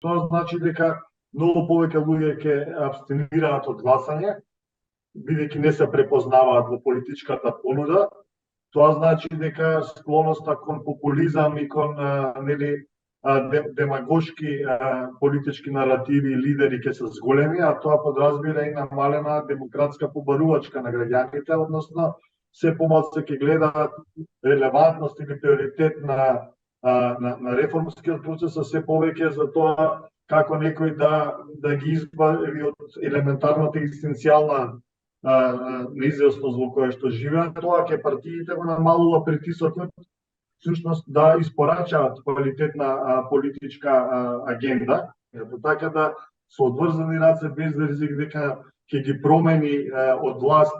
Тоа значи дека многу повеќе луѓе ќе абстинираат од гласање, бидејќи не се препознаваат во политичката понуда. Тоа значи дека склоноста кон популизам и кон демагошки политички наративи и лидери ќе се зголеми, а тоа подразбира и намалена демократска побарувачка на граѓаните, односно се помалку ќе гледаат релевантност или приоритет на реформскиот процес, а се повеќе за тоа како некој да ги избави од елементарната екзистенцијална неизвестност во која што живеат. Тоа ќе партиите го намалува притисокот всушност да испорачаат квалитетна политичка агенда, така да со одврзани раце без ризик дека ќе ги промени од власт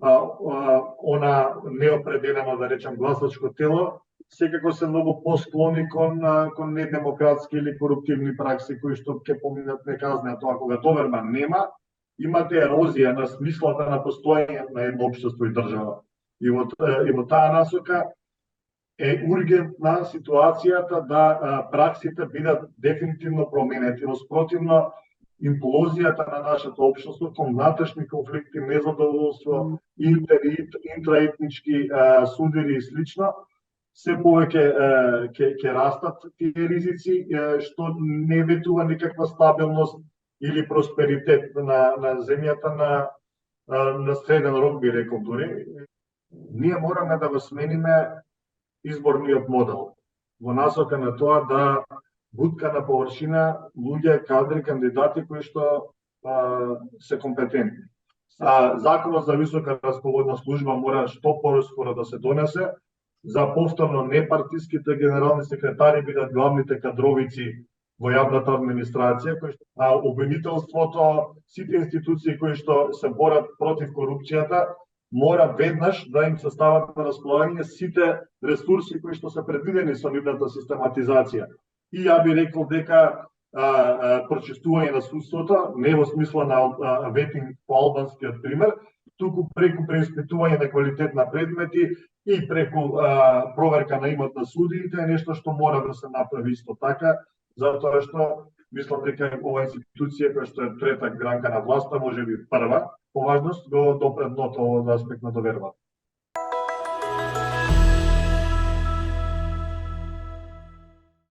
она неопределено, да речем, гласачко тело, секако се многу посклони кон недемократски или коруптивни пракси кои што ќе поминат неказни, а тоа кога доверба нема, имате ерозија на смислата на постоење на едно општество и држава. И во таа насока е ургентна ситуацијата да праксите бидат дефинитивно променети. Спротивно, имплозијата на нашето општество кон внатрешни конфликти, незадоволство, интраетнички судири и слично, се повеќе ќе растат тие ризици, што не ветува никаква стабилност или просперитет на земјата на среден рок, би рекол дури. Ние мораме да го смениме изборниот модел во насока на тоа да бутка на површина луѓе, кадри, кандидати кои што се компетентни. Законот за висока расположна служба мора што поскоро да се донесе, за повторно непартиските генерални секретари бидат главните кадровици во јавната администрација, кои што обвинителството, сите институции кои што се борат против корупцијата, мора веднаш да им се стават на располагање сите ресурси кои што се предвидени со нивната систематизација. И ја би рекол дека прочистување на судството, не во смисла на ветинг по албанскиот пример, туку преку преиспитување на квалитет на предмети и преку проверка на имот на судиите е нешто што мора да се направи исто така, затоа што мислам дека ова институција која што е трета гранка на власта, можеби прва по важност, го допредното од аспект на доверба.